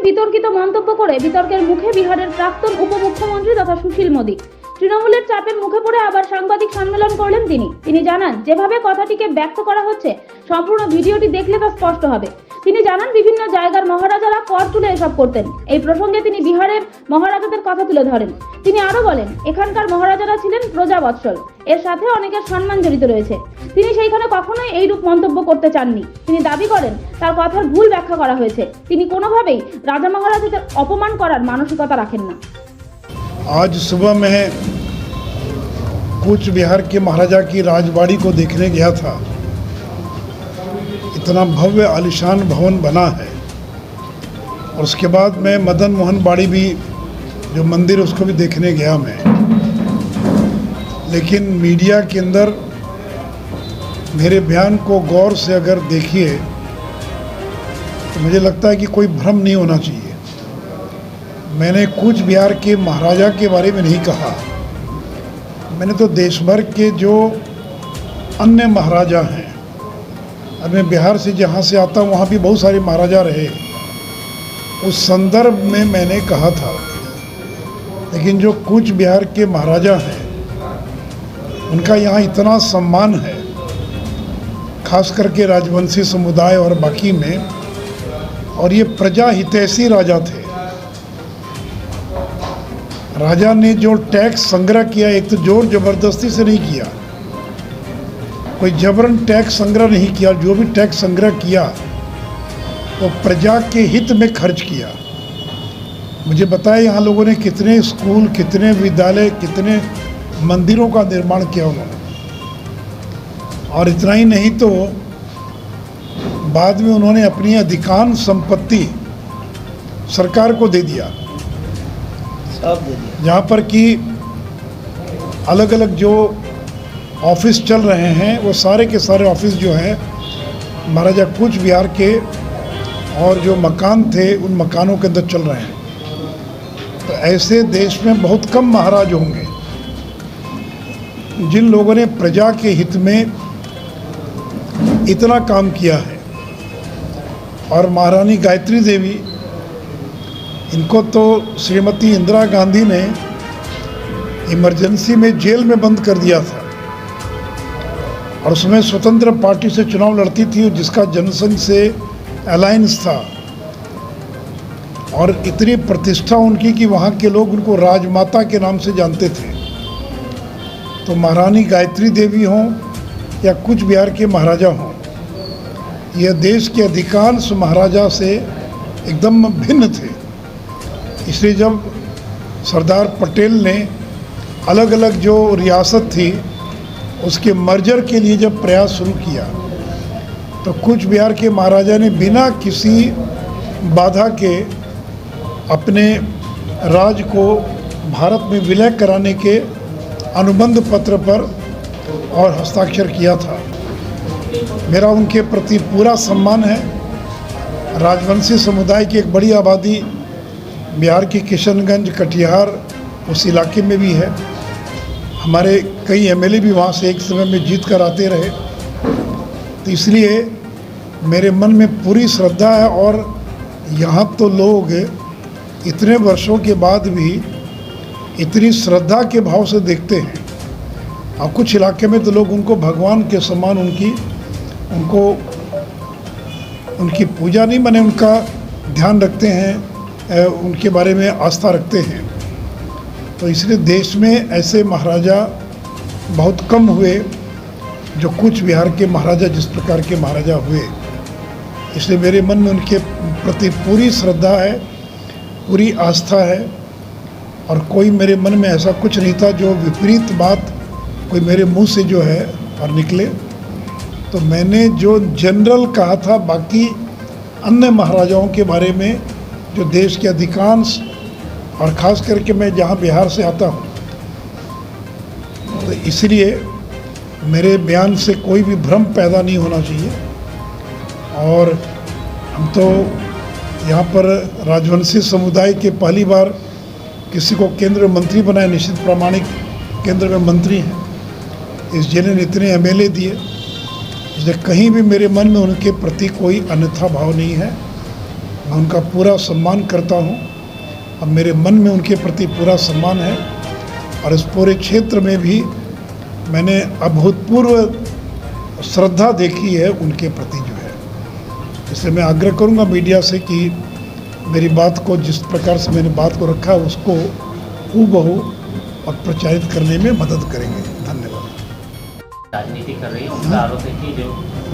বিতর্কিত মন্তব্য করে বিতর্কের মুখে বিহারের প্রাক্তন উপমুখ্যমন্ত্রী তথা সুশীল মোদী। তৃণমূলের চাপের মুখে পড়ে আবার সাংবাদিক সম্মেলন করলেন তিনি জানান, যেভাবে কথাটিকে ব্যক্ত করা হচ্ছে সম্পূর্ণ ভিডিওটি দেখলে তা স্পষ্ট হবে। তিনি জানান, বিভিন্ন জায়গার মহারাজারা কর তুলে এসব করতেন। এই প্রসঙ্গে তিনি বিহারের মহারাজাদের কথা তুলে ধরেন। তিনি আরো বলেন, এখানকার মহারাজারা ছিলেন প্রজাবৎসল, এর সাথে অনেকের সম্মান জড়িত রয়েছে। তিনি সেইখানে কখনোই এইরূপ মন্তব্য করতে চাননি। তিনি দাবি করেন তার কথার ভুল ব্যাখ্যা করা হয়েছে। তিনি কোনোভাবেই রাজা মহারাজাদের অপমান করার মানসিকতা রাখেন না। आज सुबह मैं कूच बिहार के महाराजा की राजबाड़ी को देखने गया था। इतना भव्य आलिशान भवन बना है। और उसके बाद मैं मदन मोहन बाड़ी भी जो मंदिर उसको भी देखने गया मैं। लेकिन मीडिया के अंदर मेरे बयान को गौर से अगर देखिए तो मुझे लगता है कि कोई भ्रम नहीं होना चाहिए। मैंने कूच बिहार के महाराजा के बारे में नहीं कहा। मैंने तो देश भर के जो अन्य महाराजा हैं, अब मैं बिहार से जहाँ से आता हूँ वहाँ भी बहुत सारे महाराजा रहे, उस संदर्भ में मैंने कहा था। लेकिन जो कूच बिहार के महाराजा हैं उनका यहाँ इतना सम्मान है, खास करके राजवंशी समुदाय और बाकी में, और ये प्रजा हितैषी राजा थे। राजा ने जो टैक्स संग्रह किया, एक तो जोर जबरदस्ती से नहीं किया, कोई जबरन टैक्स संग्रह नहीं किया। जो भी टैक्स संग्रह किया वो प्रजा के हित में खर्च किया। मुझे बताया यहाँ लोगों ने कितने स्कूल, कितने विद्यालय, कितने मंदिरों का निर्माण किया उन्होंने। और इतना ही नहीं तो बाद में उन्होंने अपनी अधिकांश संपत्ति सरकार को दे दिया। जहाँ पर कि अलग अलग जो ऑफिस चल रहे हैं वो सारे के सारे ऑफिस जो हैं महाराजा कूच बिहार के, और जो मकान थे उन मकानों के अंदर चल रहे हैं। तो ऐसे देश में बहुत कम महाराज होंगे जिन लोगों ने प्रजा के हित में इतना काम किया है। और महारानी गायत्री देवी, इनको तो श्रीमती इंदिरा गांधी ने इमरजेंसी में जेल में बंद कर दिया था, और उसमें स्वतंत्र पार्टी से चुनाव लड़ती थी जिसका जनसंघ से अलायंस था। और इतनी प्रतिष्ठा उनकी कि वहाँ के लोग उनको राजमाता के नाम से जानते थे। तो महारानी गायत्री देवी हों या कूच बिहार के महाराजा हों, यह देश के अधिकांश महाराजा से एकदम भिन्न थे। इसलिए जब सरदार पटेल ने अलग अलग जो रियासत थी उसके मर्जर के लिए जब प्रयास शुरू किया तो कूच बिहार के महाराजा ने बिना किसी बाधा के अपने राज को भारत में विलय कराने के अनुबंध पत्र पर और हस्ताक्षर किया था। मेरा उनके प्रति पूरा सम्मान है। राजवंशी समुदाय की एक बड़ी आबादी बिहार की किशनगंज, कटिहार उस इलाके में भी है। हमारे कई एमएलए भी वहाँ से एक समय में जीत कर आते रहे। तो इसलिए मेरे मन में पूरी श्रद्धा है। और यहाँ तो लोग इतने वर्षों के बाद भी इतनी श्रद्धा के भाव से देखते हैं। और कुछ इलाके में तो लोग उनको भगवान के समान उनकी पूजा नहीं, माने उनका ध्यान रखते हैं, उनके बारे में आस्था रखते हैं। तो इसलिए देश में ऐसे महाराजा बहुत कम हुए जो कूच बिहार के महाराजा जिस प्रकार के महाराजा हुए। इसलिए मेरे मन में उनके प्रति पूरी श्रद्धा है, पूरी आस्था है। और कोई मेरे मन में ऐसा कुछ नहीं था जो विपरीत बात कोई मेरे मुंह से जो है और निकले। तो मैंने जो जनरल कहा था, बाकी अन्य महाराजाओं के बारे में जो देश के अधिकांश, और ख़ास करके मैं जहाँ बिहार से आता हूँ, तो इसलिए मेरे बयान से कोई भी भ्रम पैदा नहीं होना चाहिए। और हम तो यहाँ पर राजवंशी समुदाय के पहली बार किसी को केंद्र मंत्री बनाए, निश्चित प्रामाणिक केंद्र में मंत्री हैं। इस जिले ने इतने एमएलए दिए, इसलिए कहीं भी मेरे मन में उनके प्रति कोई अन्यथा भाव नहीं है। मैं उनका पूरा सम्मान करता हूँ और मेरे मन में उनके प्रति पूरा सम्मान है। और इस पूरे क्षेत्र में भी मैंने अभूतपूर्व श्रद्धा देखी है उनके प्रति जो है। इसलिए मैं आग्रह करूँगा मीडिया से कि मेरी बात को जिस प्रकार से मैंने बात को रखा है उसको हूबहू और प्रचारित करने में मदद करेंगे। धन्यवाद। राजनीति कर रही है, उनका आरोप है कि जो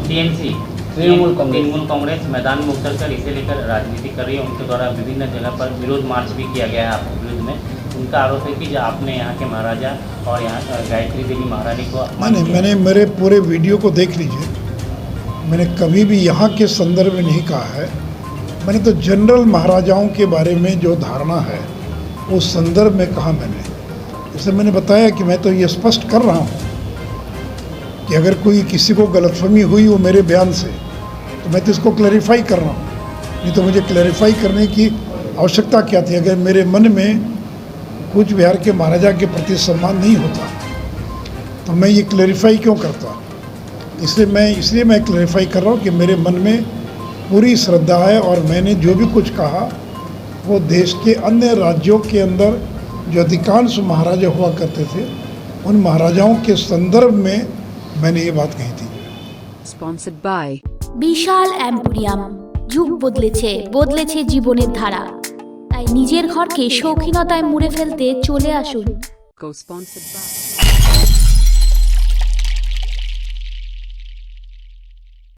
टीएमसी तृणमूल कांग्रेस मैदान में उतरकर इसे लेकर राजनीति कर रही है। उनके द्वारा विभिन्न जगह पर विरोध मार्च भी किया गया है आपके विरुद्ध में। उनका आरोप है कि जो आपने यहाँ के महाराजा और यहाँ गायत्री देवी महारानी को अपमान किया। मैंने मेरे पूरे वीडियो को देख लीजिए। मैंने कभी भी यहाँ के संदर्भ में नहीं कहा है। मैंने तो जनरल महाराजाओं के बारे में जो धारणा है उस संदर्भ में कहा मैंने। इसलिए मैंने बताया कि मैं तो ये स्पष्ट कर रहा हूँ कि अगर कोई किसी को गलतफहमी हुई हो मेरे बयान से तो मैं तो इसको क्लैरिफाई कर रहा हूँ। नहीं तो मुझे क्लैरिफाई करने की आवश्यकता क्या थी? अगर मेरे मन में कूच बिहार के महाराजा के प्रति सम्मान नहीं होता तो मैं ये क्लैरिफाई क्यों करता? इसलिए मैं क्लैरिफाई कर रहा हूँ कि मेरे मन में पूरी श्रद्धा है और मैंने जो भी कुछ कहा वो देश के अन्य राज्यों के अंदर जो अधिकांश महाराजा हुआ करते थे उन महाराजाओं के संदर्भ में मैंने ये बात कही थी। Sponsored by বিশাল অ্যাম্পোরিয়াম। যুগ বদলেছে জীবনের ধারা। তাই নিজের ঘরকে শৌখিনতায় মুড়ে ফেলতে চলে আসুন। Co-sponsored by